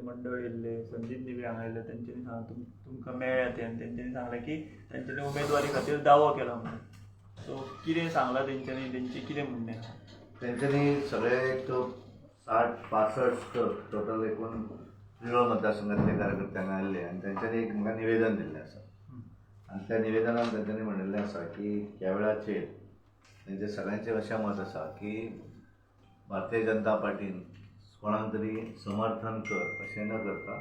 मंडळ येयल्ले संदीप दिवे हांगा येयल्ले तेंच्यांनी तुमकां मेळ्ळ्या आनी तेंच्यांनी सांगलें की तेंच्यांनी उमेदवारी खातीर दावो केला म्हणून. सो कितें सांगलां तेंच्यांनी, तेंची कितें म्हणणें आसा? तेंच्यांनी सगळे एक 60-65 टोटल एकूण प्रियोल मतदारसंघातले कार्यकर्त्यांक आयिल्ले आनी तेंच्यांनी एक म्हाका निवेदन दिल्लें आसा. आनी त्या निवेदनान तेंच्यांनी म्हणिल्लें आसा की ह्या वेळाचेर तेंचें सगळ्यांचें अशें मत आसा की भारतीय जनता पार्टीन कोणाक तरी समर्थन कर अशें न करता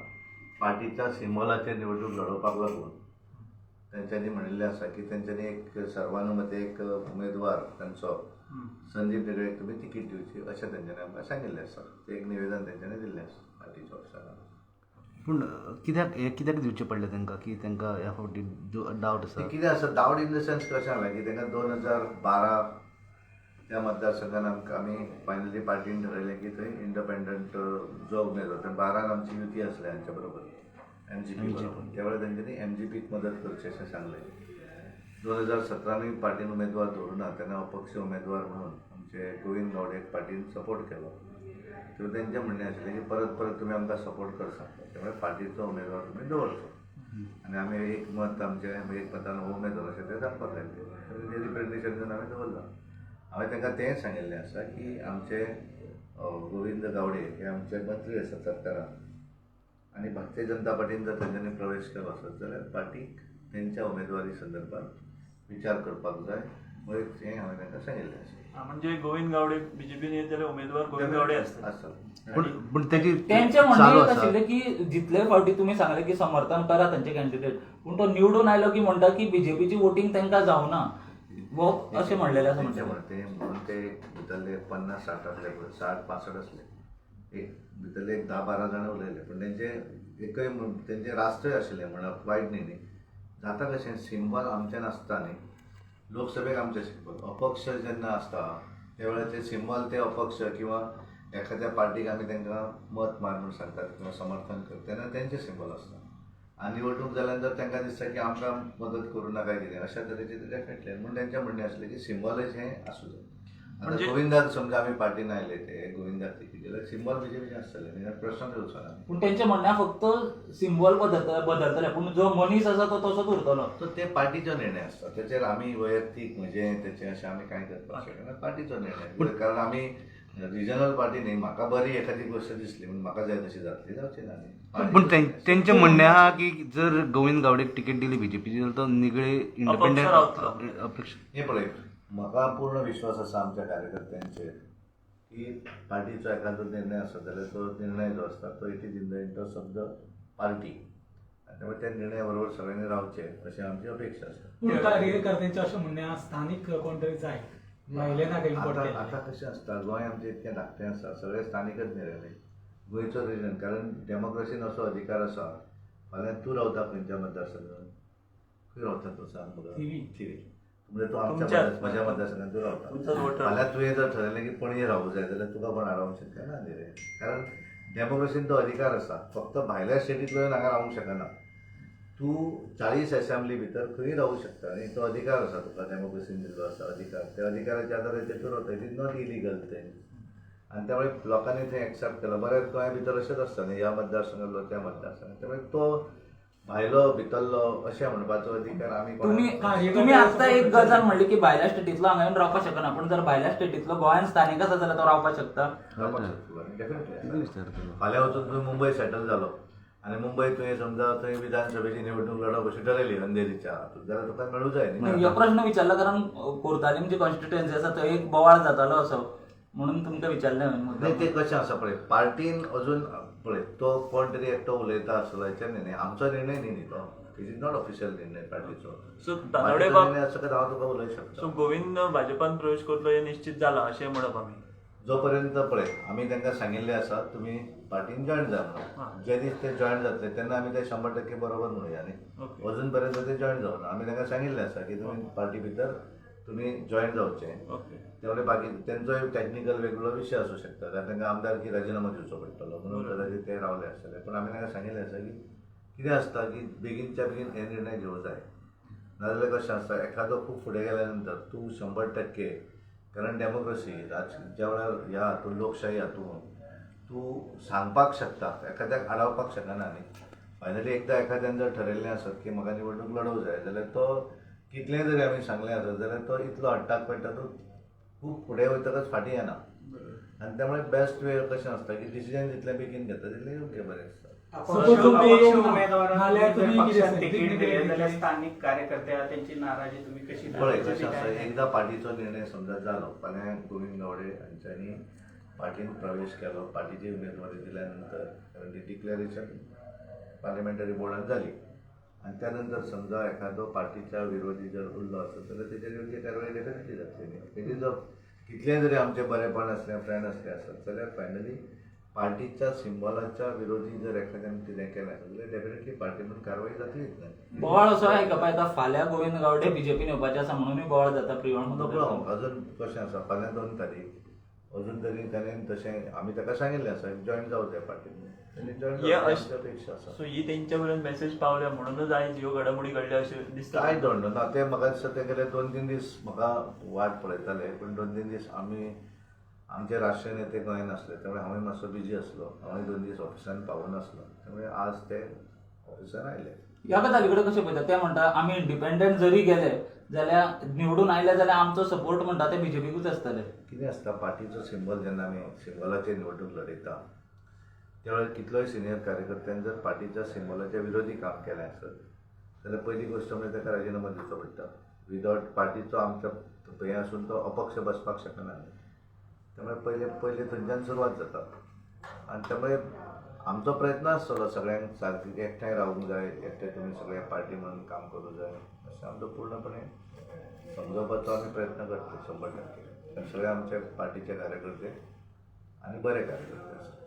पार्टीच्या सिंबलाचेर निवडणूक लडोवपाक लागून तेंच्यांनी म्हणिल्लें आसा की तेंच्यांनी एक सर्वानुमते एक उमेदवार तांचो संदीप दिवेक तुमी तिकीट दिवची अशें तेंच्यांनी आमकां सांगिल्लें आसा. तें एक निवेदन तेंच्यांनी दिल्लें आसा पार्टीच्या वॉट्सॅपार. पूण कित्याक दिवचें पडलें तांकां की तांकां ह्या फावटी डावट आसा? कितें आसा डावट इन द सेन्स कशें जालें की तांकां 2012 त्या मतदारसंघान आमी फायनली पार्टीन ठरयलें की थंय इंडिपेंडंट जो उमेदवार थंय 12 आमची युती आसली हांच्या बरोबर एमजीपी त्या वेळार तेंच्यांनी एमजीपीक मदत करची अशें सांगलें. 2017 पार्टीन उमेदवार दवरुना तेन्ना अपक्ष उमेदवार म्हणून आमचे गोविंद गावडेक पार्टीन सपोर्ट केलो. तर तेंचें म्हणणें आशिल्लें की परत तुमी आमकां सपोर्ट करता त्यामुळे पार्टीचो उमेदवार तुमी दवरचो आनी आमी एक मत आमचें एक मतान उमेदवार अशें तें सांगपाक लायलें. तें रिप्रेझेंटेशन आमी दवरलां. हांवें तांकां तें सांगिल्लें आसा की आमचे गोविंद गावडे हे आमचे मंत्री आसात सरकारान आनी भारतीय जनता पार्टीन जर तेंच्यांनी प्रवेश केलो आसत जाल्यार पार्टीक तेंच्या उमेदवारी संदर्भात विचार करपाक जाय हें हांवें तांकां सांगिल्लें आसा. म्हणजे गोविंद गावडे बीजेपीन येत जाल्यार उमेदवार गोविंद गावडे आसता. पूण तेंचें म्हणणें एक आशिल्लें की जितले फावटी तुमी सांगलें की समर्थन करा तांचे कॅन्डिडेट पूण तो निवडून आयलो की म्हणटा की बीजेपीची वोटींग तांकां जावना वो अशें म्हणलेलें आसा. म्हणून ते भितरले 50-60 60-65 आसले एक भितरले एक 10-12 जाणां उलयले पूण तेंचे राष्ट्रय आशिल्लें म्हणप वायट न्ही. जाता कशें सिंबल आमचें नासता न्ही. लोकसभेक आमचें सिंबल अपक्ष जेन्ना आसता त्या वेळाचेर सिंबल ते अपक्ष किंवा एखाद्या पार्टीक आमी तांकां मत मार म्हणून सांगतात किंवा समर्थन करता तेन्ना तेंचें सिंबल आसता आनी निवडणूक जाल्यार जर तांकां दिसता की आमकां मदत करूं नाका कितें अशा तरेचें ते डेफिनेटली म्हणून तेंचें म्हणणें आसलें की सिंबलच हें आसूं जाय. आतां गोविंदाक समजा आमी पार्टीन आयले ते गोविंदाक तिकीट दिल्यार सिंबल बीजेपीचें आसतलें न्ही प्रश्नच येवचो ना. पूण तेंचें म्हणणें फक्त सिंबल बदलतले पूण जो मनीस आसा तो तसोच उरतलो. तो ते पार्टीचो निर्णय आसता तेचेर आमी वैयक्तीक म्हणजे तेचें अशें आमी कांय करपाक शकना. पार्टीचो निर्णय कारण आमी रिजनल पार्टी न्ही. म्हाका बरी एखादी गोश्ट दिसली म्हणून म्हाका जाय तशी जातली जावची ना न्ही. पूण तेंचें म्हणणें आहा की जर गोविंद गावडेक तिकीट दिली बीजेपीची जाल्यार तो निगळे इंडिपेंडंट अपक्ष. हें पळय म्हाका पूर्ण विश्वास आसा आमच्या कार्यकर्त्यांचेर की पार्टीचो एखादो निर्णय आसा जाल्यार तो निर्णय जो आसता तो it is in the interest of the party त्यामुळे त्या निर्णया बरोबर सगळ्यांनी रावचें अशी आमची अपेक्षा आसा. पूण कार्यकर्त्यांचें अशें म्हणणें आसा स्थानीक कोण तरी जाय भायले नाका इम्पोर्ट केले. आतां कशें आसता गोंय आमचें इतकें धाकटें आसा सगळे स्थानीकच निर्णय गोंयचो रिजन कारण डेमोक्रेसीन असो अधिकार आसा. फाल्यां तूं रावता खंयच्या मतदारसंघात खंय रावता तो सांग म्हाका. थिवी म्हणजे तूं आमच्या म्हज्या मतदारसंघात तूं रावता फाल्यां तुवें जर ठरयलें की पणजे रावूं जाय जाल्यार तुका कोण हाडूंक शकना न्ही रे. कारण डेमोक्रेसीन तो अधिकार आसा फक्त भायल्या स्टेटींतलो हांगा रावूंक शकना. तूं 40 असेंब्ली भितर खंय रावूं शकता आनी तो अधिकार आसा तुका डेमोक्रेसीन दिल्लो आसा अधिकार त्या अधिकाराच्या आदाराचेर तूं रावता. इट इज नॉट इलिगल तें आनी त्यामुळे लोकांनी थंय एक्सेप्ट केलो. बरेंच गोंया भितर अशेंच आसता न्ही ह्या मतदारसंघातलो त्या मतदारसंघात त्यामुळे तो भायलो भितरलो अशें म्हणपाचो अधिकार आमी तुमी आतां एक गजाल म्हणली की भायल्या स्टेटींतलो हांगा येवन रावपाक शकना पूण जर भायल्या स्टेटींतलो गोंयांत स्थानीक आसा जाल्यार तो रावपाक शकता. डेफिनेटली फाल्यां वचून तुवें मुंबय सेटल जालो आनी मुंबय तुवें समजा थंय विधानसभेची निवडणूक लडप अशी ठरयली अंधेरीच्या जाल्यार तुका मेळूं जाय न्ही. हो प्रश्न विचारला कारण कोर्तालीम जी कॉन्स्टिट्युएन्सी आसा थंय एक बोवाळ जातालो असो म्हणून तुमकां विचारलें हांवें. तें कशें आसा पळय पार्टीन अजून पळय तो कोण तरी एकटो उलयता आसलो हेचेर न्ही आमचो निर्णय न्ही तो इट इज नॉट ऑफिशियल निर्णय पार्टीचो. सो तानवडे बाब असो हांव तुका उलय शकता. सो गोविंद भाजपान प्रवेश करतलो हें निश्चित जालां अशें म्हणप आमी. जो पर्यंत पळय आमी तांकां सांगिल्लें आसा तुमी पार्टीन जॉयन जा म्हणून जे दीस ते जॉयन जातले तेन्ना आमी ते 100% बरोबर म्हणुया न्ही. अजून पर्यंत ते जॉयन जावना. आमी तांकां सांगिल्लें आसा की तुमी पार्टी भितर तुमी जॉयन जावचें. त्यामुळे बाकी तेंचो एक टॅक्निकल वेगळो विशय आसूं शकता कारण तांकां आमदारकी राजिनामा दिवचो पडटलो म्हणून कदाचित ते रावले आसतले. पूण आमी तांकां सांगिल्लें आसा की कितें आसता की बेगीनच्या बेगीन हे निर्णय घेवं जाय नाजाल्यार कशें आसता एखादो खूब फुडें गेल्या नंतर तूं 100% कारण डेमोक्रेसी ज्या वेळार ह्या हातूंत लोकशाही हातूंत तूं सांगपाक शकता एखाद्याक आडावपाक शकना न्ही. फायनली एकदा एखाद्यान जर ठरयल्लें आसत की म्हाका निवडणूक लडोवंक जाय जाल्यार तो कितलेंय जरी आमी सांगलें आसत जाल्यार तो इतलो हट्टाक पडटा तो खूब फुडें वयतकच फाटीं येना. आनी त्यामुळे बेस्ट वे कशें आसता की डिसिजन जितलें बेगीन घेता तितलें योग्य बरें आसता. Suppose तुम्ही अपक्ष नाल्यार उमेदवारांना जर तुम्ही पक्षान कितें तिकीट दिले कितें जाल्यार कितें स्थानिक कार्यकर्त्या त्यांची नाराजी तुम्ही कशी पळय दाखवायची कशें आसता काय? एकदा पार्टीचो निर्णय समजा जालो फाल्यां गोविंद गावडे हांच्यांनी पार्टीन प्रवेश केलो पार्टीची उमेदवारी दिल्या नंतर डिक्लेरेशन पार्लिमेंटरी बोर्डान जाली आनी त्या नंतर समजा एखादो पार्टीच्या विरोधी जर उरलो आसत जाल्यार तेजेर योग्य कारवाय डेफिनेटली जातली न्ही. तेजी जर कितलेंय जरी आमचे बरेपण असलें फ्रेंड असले आसत जाल्यार फायनली पार्टीच्या सिंबॉलाच्या विरोधी जर एखाद्यान कितें केलें जाल्यार डेफिनेटली पार्टी म्हणून कारवाई जातलीच न्ही. बोवाळ असो आयकपा येता फाल्यां गोविंद गावडे बीजेपीन येवपाचे आसा म्हणूनय बोवाळ जाता प्रियोळ नको अजून कशें आसा फाल्यां 2 तारीख अजून तरी ताणें तशें आमी ताका सांगिल्लें आसा जॉयन जावं त्या पार्टीन ताणें जॉयन जावपाची अपेक्षा आसा. सो ही तेंच्या पर्यंत मेसेज पावल्या म्हणूनच आयज ह्यो घडामोडी घडल्या अशें दिसता. काय दोंड ना ते म्हाका दिसता ते गेले 2-3 दीस म्हाका वाट पळयताले पूण 2-3 दीस आमी आमचे राष्ट्रीय नेते गोंयांत आसले त्यामुळे हांवूय मातसो बिजी आसलो हांवूय 2 दीस ऑफिसान पावून आसलो त्यामुळे आज ते ऑफिसान आयले. ह्या गजाली कडेन कशें पळयता ते म्हणटा आमी इंडिपेंडंट जरी गेले जाल्यार निवडून आयले जाल्यार आमचो सपोर्ट म्हणटा ते बीजेपीकूच आसतले. कितें आसता पार्टीचो सिंबल जेन्ना आमी सिंबलाचेर निवडणूक लडयता त्या वेळार कितलोय सिनियर कार्यकर्त्यान जर पार्टीच्या सिंबलाच्या विरोधी काम केलें आसत जाल्यार पयली गोश्ट म्हणजे ताका राजिनामा दिवचो पडटा. विदावट पार्टीचो आमच्या हें आसून तो अपक्ष बसपाक शकना. त्यामुळे पयले थंयच्यान सुरवात जाता आनी त्यामुळे आमचो प्रयत्न आसतलो सगळ्यांक सारकी एकठांय रावूंक जाय एकठांय तुमी सगळे पार्टी म्हणून काम करूंक जाय अशें आमचो पूर्णपणे समजोवपाचो आमी प्रयत्न करतले 100%. सगळे आमचे पार्टीचे कार्यकर्ते आनी बरे कार्यकर्ते आसात.